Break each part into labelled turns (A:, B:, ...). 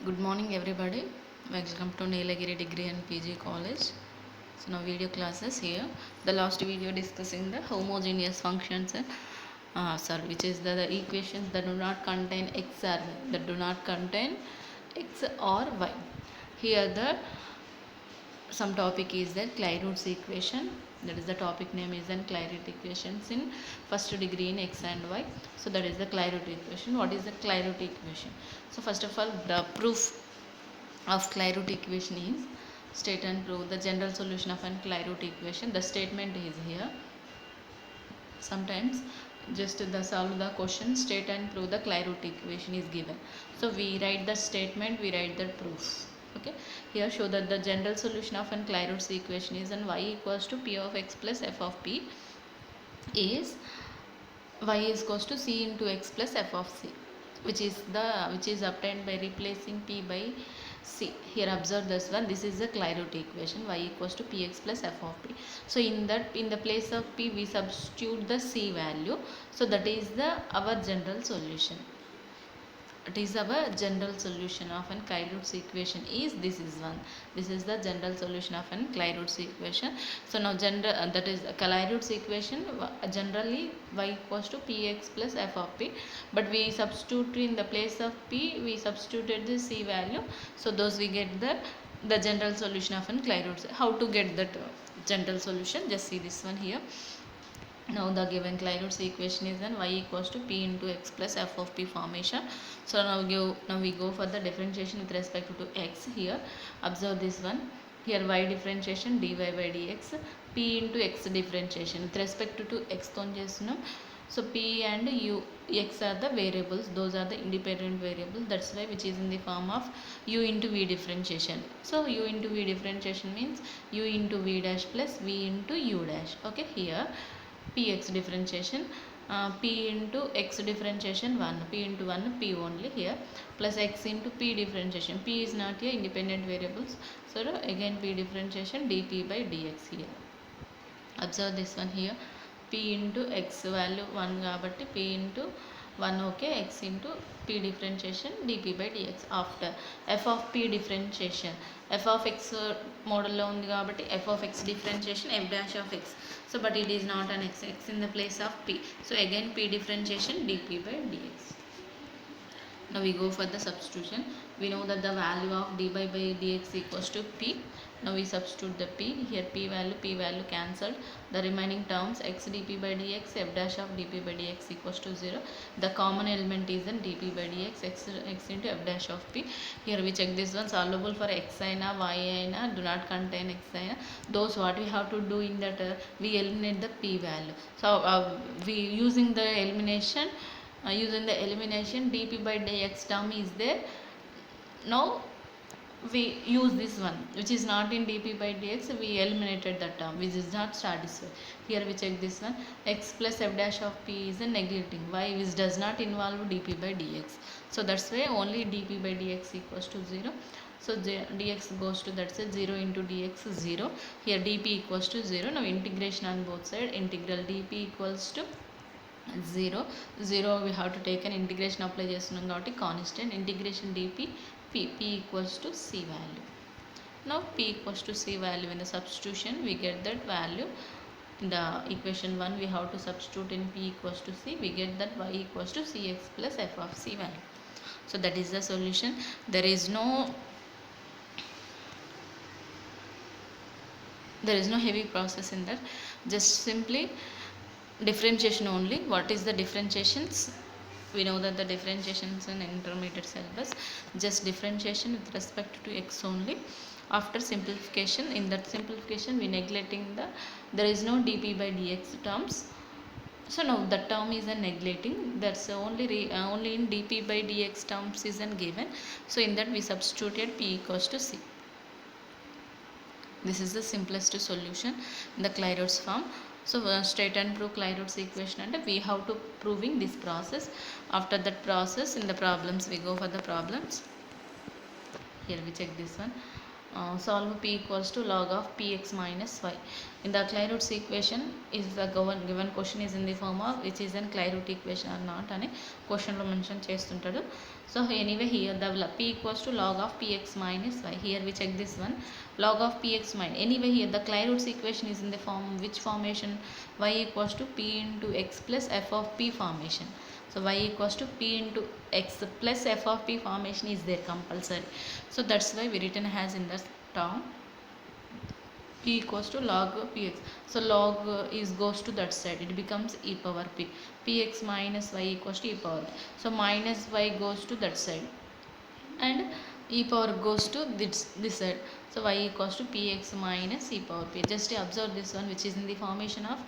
A: Good morning everybody. Welcome to Nilagiri Degree and PG College. So now video classes here. The last video discussing the homogeneous functions and which is the equations that do not contain x or y, that do not contain x or y. Here the some topic is that Clairaut's equation, that is the topic name is then Clairaut equations in first degree in x and y. So that is the Clairaut equation. What is the Clairaut equation? So first of all, the proof of Clairaut equation is state and prove the general solution of an Clairaut equation. The statement is here. Sometimes just the solve the question, state and prove the Clairaut equation is given. So we write the statement, we write the proof. Okay, here show that the general solution of an Clairaut's equation is and y equals to p of x plus f of p is y is equals to c into x plus f of c, which is obtained by replacing p by c. Here observe this one. This is the Clairaut equation. Y equals to px plus f of p. So in the place of p we substitute the c value. So that is the our general solution. It is our general solution of an Clairaut's equation is this is one. This is the general solution of an Clairaut's equation. So now general that is Clairaut's equation generally y equals to px plus f of p, but we substitute in the place of p we substituted the c value. So those we get the general solution of an Clairaut's. How to get that general solution? Just see this one here. Now the given Clairaut's equation is then y equals to p into x plus f of p formation. So now we go for the differentiation with respect to x. Here observe this one. Here y differentiation dy by dx, p into x differentiation with respect to x తో చేస్తున్నాం. So p and u, x are the variables, those are the independent variables, that's why which is in the form of u into v differentiation. So u into v differentiation means u into v dash plus v into u dash. Okay, here px differentiation, p into x differentiation 1, p into 1 p only here, plus x into p differentiation, p is not here independent variables, so again p differentiation dp by dx. Here observe this one. Here p into x value 1 కాబట్టి p into 1 okay, x into p differentiation dp by dx. After f of p differentiation, f of x మోడల్లో ఉంది కాబట్టి f of x differentiation f dash of x. So but it is not an x, x in the place of p. So again p differentiation dp by dx. Now we go for the substitution. We know that the value of dy by dx equals to p. Now we substitute the p. Here p value cancelled. The remaining terms x dp by dx, f dash of dp by dx equals to 0. The common element is in dp by dx, x into f dash of p. Here we check this one, solvable for x aina, y aina, do not contain x aina. Those what we have to do in that we eliminate the p value. So we using the elimination, dp by dx term is there. Now we use this one which is not in dp by dx, we eliminated that term which is not satisfied. Here we check this one, x plus f dash of p is a negating, y which does not involve dp by dx. So that's why only dp by dx equals to 0. So dx goes to, that's a 0 into dx 0. Here dp equals to 0. Now integration on both sides, integral dp equals to 0 we have to take an integration apply చేస్తున్నాం కాబట్టి constant integration dp p equals to c value. Now p equals to c value, in the substitution we get that value. In the equation 1 we have to substitute in p equals to c, we get that y equals to cx plus f of c value. So that is the solution. There is no heavy process in that, just simply differentiation only. What is the differentiations? We know that the differentiations in intermediate syllabus, just differentiation with respect to x only. After simplification, in that simplification we neglecting there is no dp by dx terms. So now the term is a neglecting, that's only in dp by dx terms is given. So in that we substituted p equals to c. This is the simplest solution in the Clairaut's form. So state and prove Clairaut's equation, and we have to proving this process. After that process, in the problems we go for the problems. Here we check this one. solve p equals to log of px minus y. In the Clairaut's equation is the given question is in the form of which is an Clairaut equation or not అని క్వశ్చన్లో mention చేస్తుంటాడు. So anyway here the p equals to log of px minus y. Here we check this one, log of px minus. Anyway here the Clairaut's equation is in the form which formation, y equals to p into x plus f of p formation. So y equals to p into x plus f of p formation is there compulsory. So that's why we written as in the term p equals to log px. So log is goes to that side, it becomes e power p. Px minus y equals to e power p. So minus y goes to that side and e power goes to this side. So y equals to px minus e power p. Just observe this one which is in the formation of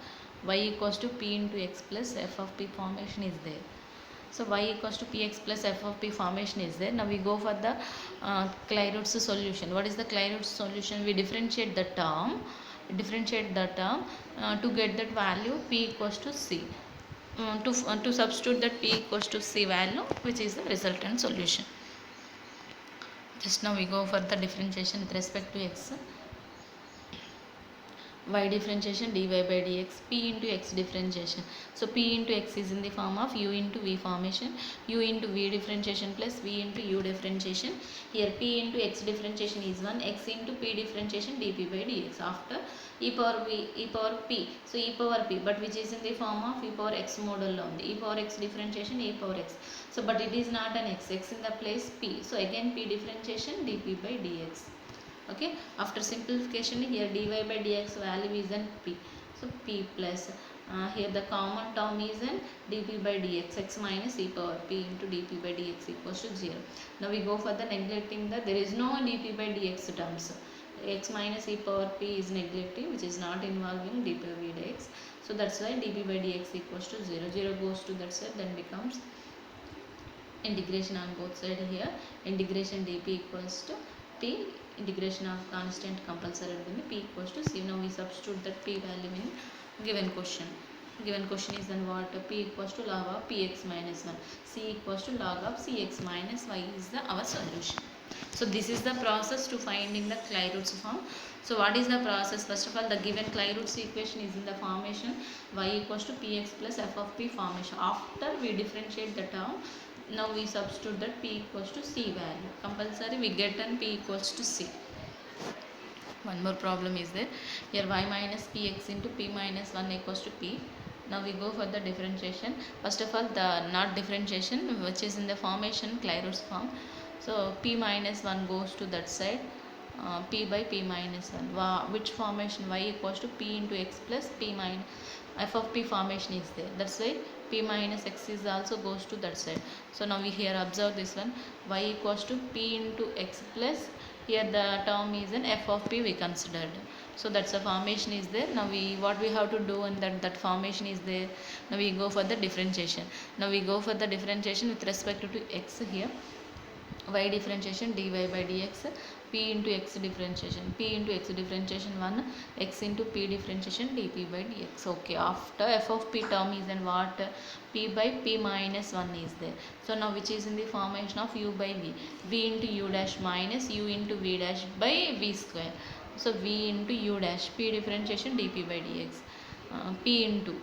A: y equals to p into x plus f of p formation is there. So y equals to px plus f of p formation is there. Now we go for the Clairaut's solution. What is the Clairaut's solution? We differentiate the term to get that value p equals to c. To substitute that p equals to c value, which is the resultant solution. Just now we go for the differentiation with respect to x. Y differentiation dy by dx, p into x differentiation. So p into x is in the form of u into v formation, u into v differentiation plus v into u differentiation. Here p into x differentiation is 1, x into p differentiation dp by dx. After e power p, so e power p, but which is in the form of e power x model only. E power x differentiation e power x. So but it is not an x in the place p. So again p differentiation dp by dx. Okay, after simplification here dy by dx value is an p. So p plus here the common term is an dp by dx, x minus e power p into dp by dx equals to 0. Now we go for the neglecting that there is no dp by dx terms. X minus e power p is neglecting, which is not involving dp by dx. So that's why dp by dx equals to 0. 0 goes to that side, then becomes integration on both sides. Here integration dp equals to p, integration of constant compulsory will be p equals to c. Now we substitute that p value in given question. Given question is then what? P equals to log of px minus 1, c equals to log of cx minus y is the our solution. So this is the process to finding the Clairaut's form. So what is the process? First of all, the given Clairaut's equation is in the formation y equals to px plus f of p formation. After we differentiate the term, now we substitute that p equals to c value. Compulsory we get an p equals to c. One more problem is there. Here y minus px into p minus 1 equals to p. Now we go for the differentiation. First of all, the not differentiation, which is in the formation Clairaut's form. So p minus 1 goes to that side, p by p minus 1. Which formation? Y equals to p into x plus p minus f of p formation is there. That's why p minus x is also goes to that side. So now we here observe this one, y equals to p into x plus, here the term is an f of p we considered. So that's a formation is there. Now we what we have to do, and that formation is there. Now we go for the differentiation. Now we go for the differentiation with respect to x. Here y differentiation dy by dx, p into x differentiation, p into x differentiation 1, x into p differentiation dp by dx. Okay, after f of p term is then what? P by p minus 1 is there. So now which is in the formation of u by v, v into u dash minus u into v dash by v square. So v into u dash, p differentiation dp by dx, p into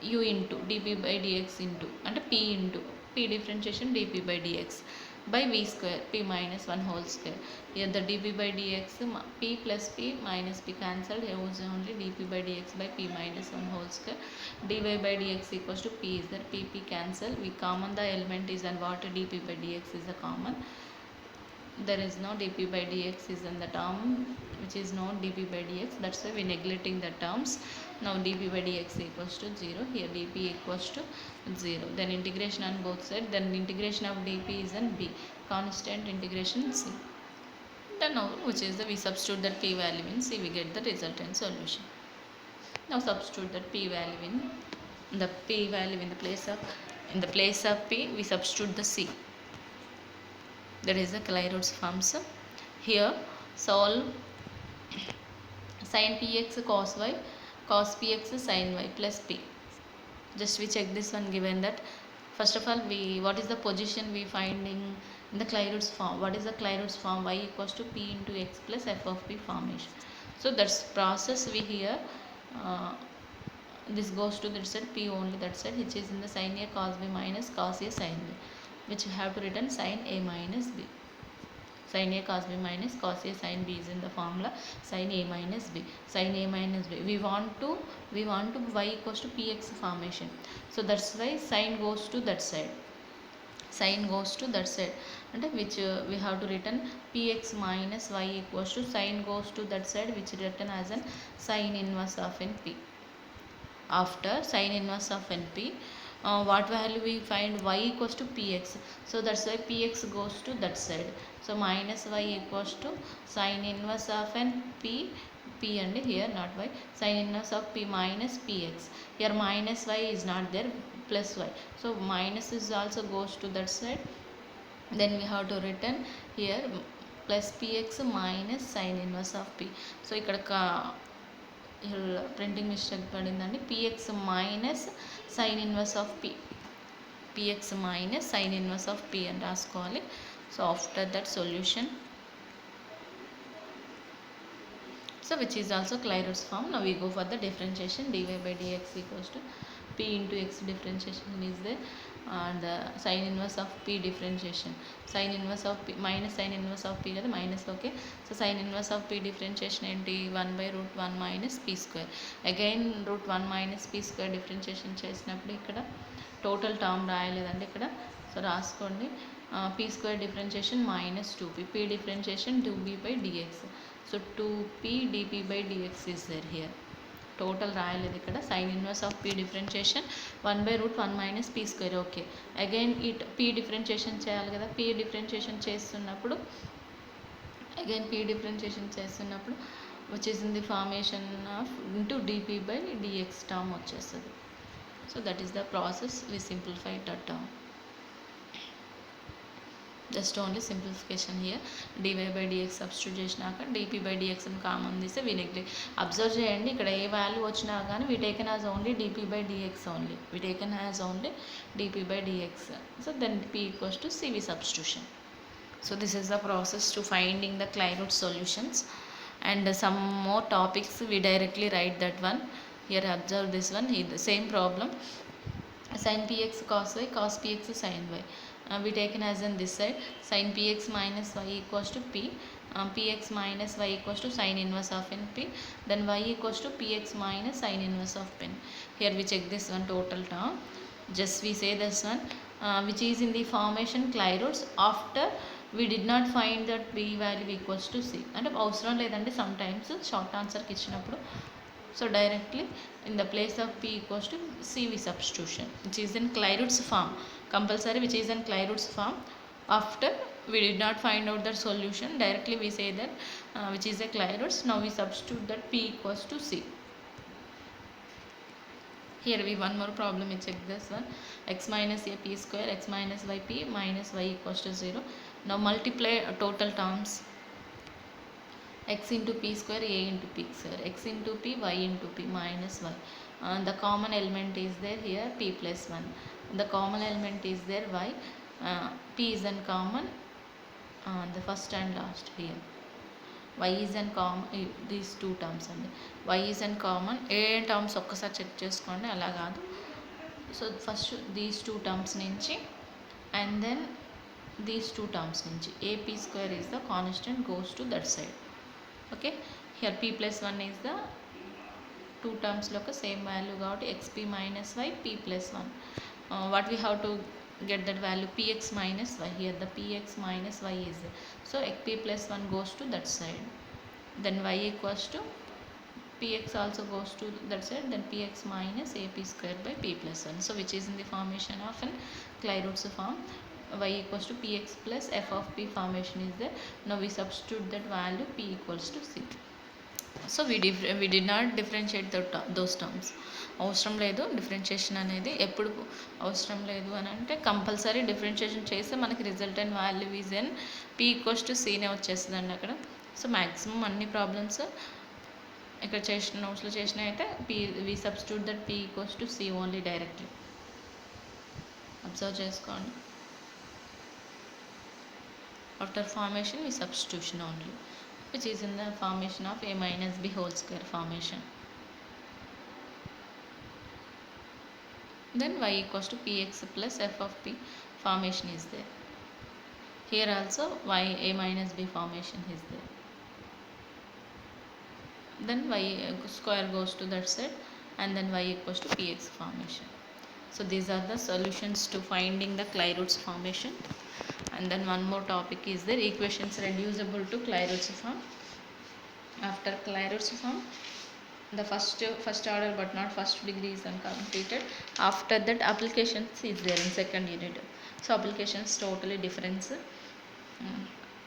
A: u into dp by dx into, and p into p differentiation dp by dx by v square, p minus 1 whole square. Here the dp by dx, p plus p minus p cancelled, here was only dp by dx by p minus 1 whole square. dy by dx equals to p is there, p cancel, we common the element is, and what? Dp by dx is the common. There is no dp by dx is in the term which is not dp by dx, that's why we neglecting the terms. Now dp by dx equals to 0, here dp equals to 0, then integration on both sides, then integration of dp is in b, constant integration c. Then now which is the, we substitute that p value in c, we get the resultant solution. Now substitute that p value in the p value in the place of p, we substitute the c. That is the Clairaut's forms. Here solve sin px cos y, cos px sin y plus p. Just we check this one, given that first of all we what is the position we finding In the Clairaut's form, what is the Clairaut's form? Y equals to P into X plus F of P formation. So that's process we here. This goes to that side, P only that side, which is in the sin A cos B minus cos A sin B, which we have to written sin A minus B. Sin A cos B minus cos A sin B is in the formula sin A minus B. Sin A minus B. We want to y equals to Px formation. So that's why sin goes to that side. Sin goes to that side, and which we have to written Px minus y equals to sin goes to that side, which is written as an sin inverse of np. After sin inverse of np, what value we find? Y equals to px, so that's why px goes to that side. So minus y equals to sin inverse of np, p and here not y, sin inverse of p minus px. Here minus y is not there, plus y, so minus is also goes to that side. Then we have to written here plus px minus sin inverse of p. So ikkada printing mistake పడిందండి. PX minus sine inverse of P, PX minus sine inverse of P అని రాసుకోవాలి. So after that solution, so which is also Clairaut's form. Now we go for the differentiation. dy by dx equals to p into x differentiation is there, and sin inverse of p differentiation, sin inverse of p minus sin inverse of p kada minus, okay. So sin inverse of p differentiation enti 1 by root 1 minus p square. Again root 1 minus p square differentiation చేసినప్పుడు ఇక్కడ total term రాయలేదండి ఇక్కడ, so రాసుకోండి. p square differentiation minus 2p, p differentiation 2b by dx. So 2p dp by dx is there here. Total రాయలేదు ఇక్కడ. Sine inverse of p differentiation 1 by root 1 minus p square, okay. Again it p differentiation చేయాలి కదా. P differentiation చేస్తున్నప్పుడు again p differentiation చేస్తున్నప్పుడు which is in the formation of into dp by dx term వచ్చేస్తుంది. So that is the process. We simplify that term. Just only simplification here. dy by dx substitute చేసినాక dp by dx అని common తీస్తే వి neglect. Observe చేయండి ఇక్కడ ఏ value వచ్చినా కానీ we taken as only dp by dx only, we taken as only dp by dx. So then p equals to cv substitution. So this is the process to finding the Clairaut solutions, and some more topics we directly write that one. Here observe this one, here the same problem, sin px cos y cos px sin y. We taken as in this side sin px minus y equals to p, px minus y equals to sin inverse of np, then y equals to px minus sin inverse of p. Here we check this one total term, just we say this one which is in the formation Clairaut's after we did not find that p value equals to c. అంటే అవసరం లేదండి some times short ఆన్సర్కి ఇచ్చినప్పుడు. So directly in the place of p equals to cv substitution, which is in Clairaut's form, compulsory, which is in Clairaut's form. After we did not find out the solution, directly we say that which is a Clairaut's. Now we substitute that p equals to c. Here we one more problem, we check this one, x minus a p square x minus y p minus y equals to 0. Now multiply total terms, x into p square a into p square, x into p y into p minus y. The common element is there here p plus 1, the common element is there y, p is uncommon, the first and last here. Y is uncommon, these two terms అండి. Y is uncommon, ఏ terms ఒక్కసారి check చేసుకోండి, అలా కాదు. So first these two terms నుంచి and then these two terms నుంచి AP square is the constant goes to that side. Okay, here p plus 1 is the two terms లో ఒక same value కాబట్టి xp minus y p plus 1. What we have to get that value, px minus y. Here the px minus y is there, so p plus 1 goes to that side, then y equals to px also goes to that side, then px minus ap square by p plus 1. So which is in the formation of an Clairaut's form, y equals to px plus f of p formation is there. Now we substitute that value, p equals to c. So we did not differentiate those terms. అవసరం లేదు differentiation అనేది, ఎప్పుడు అవసరం లేదు అని అంటే compulsory differentiation చేస్తే మనకి resultant value is an p equals to cనే వచ్చేస్తుందండి అక్కడ. సో మ్యాక్సిమం అన్ని ప్రాబ్లమ్స్ ఇక్కడ చేసిన నోట్స్లో చేసిన అయితే we substitute that p equals to c only directly. Observe చేసుకోండి. After formation we substitution only, which is in the formation of a minus b whole square formation. Then y equals to px plus f of p formation is there. Here also y a minus b formation is there. Then y square goes to that side, and then y equals to px formation. So these are the solutions to finding the Clairaut's formation. And then one more topic is there, equations reducible to Clairaut's form. After Clairaut's form, the first order but not first degree is completed. After that applications is there in second unit. So applications totally different.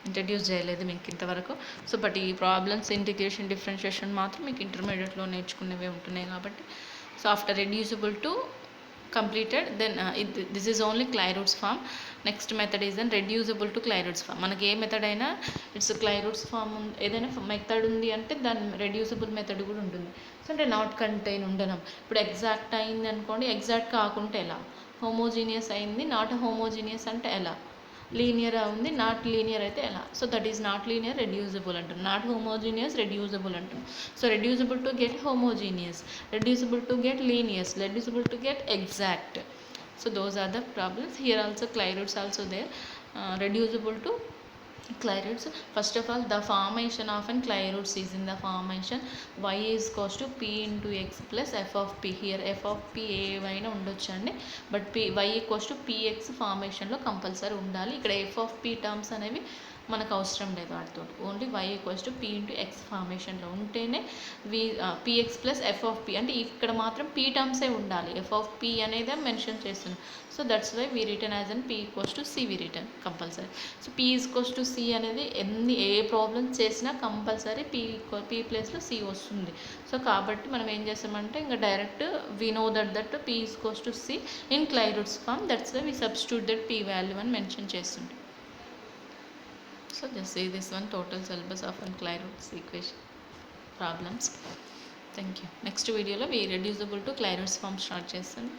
A: Introduce చేయలేదు మీకు ఇంతవరకు. So but ఈ problems integration differentiation మాత్రం మీకు ఇంటర్మీడియట్లో నేర్చుకునేవే ఉంటున్నాయి కాబట్టి. So after reducible to completed, then this is only Clairaut's form. Next method is then reducible to Clairaut's form. మనకి ఏ మెథడ్ అయినా ఇట్స్ Clairaut's form, ఏదైనా మెథడ్ ఉంది అంటే దాని రెడ్యూసిబుల్ మెథడ్ కూడా ఉంటుంది. సో అంటే నాట్ కంటైన్ ఉండడం. ఇప్పుడు ఎగ్జాక్ట్ అయింది అనుకోండి, ఎగ్జాక్ట్ కాకుంటే ఎలా, హోమోజీనియస్ అయింది నాట్ హోమోజీనియస్ అంటే ఎలా, లీనియర్ ఉంది నాట్ లీనియర్ అయితే ఎలా. So that is not linear reducible అంటారు, నాట్ హోమోజీనియస్ రెడ్యూసిబుల్ అంటారు. So reducible to get homogeneous, reducible to get లీనియస్, reducible to get exact. So those are the problems. Here also Clairaut's also there, reducible to Clairaut's. First of all, the formation of an Clairaut's is in the formation y is equals to p into x plus f of p. Here f of p ఏవైనా ఉండొచ్చండి, but p y equals to px ఫార్మేషన్లో compulsory ఉండాలి. ఇక్కడ f of p terms అనేవి మనకు అవసరం లేదు వాటితో, only y equals to p into x ఫార్మేషన్లో ఉంటేనే px plus f of p, అంటే ఇక్కడ మాత్రం p టర్మ్సే ఉండాలి, f of p అనేది మెన్షన్ చేస్తున్నాం. So that's why we return as an p equals to c, we return compulsory. So p equals to c అనేది ఏ ప్రాబ్లమ్స్ చేసినా కంపల్సరీ p ప్లేస్లో c వస్తుంది. సో కాబట్టి మనం ఏం చేస్తామంటే ఇంకా direct we know that p equals to c in Clairaut's form, that's why we substitute that p value అని మెన్షన్ చేస్తుంది. So just say this one, total syllabus of Clairaut's equation problems. Thank you. Next video lo we reducible to Clairaut's form start చేస్తాను.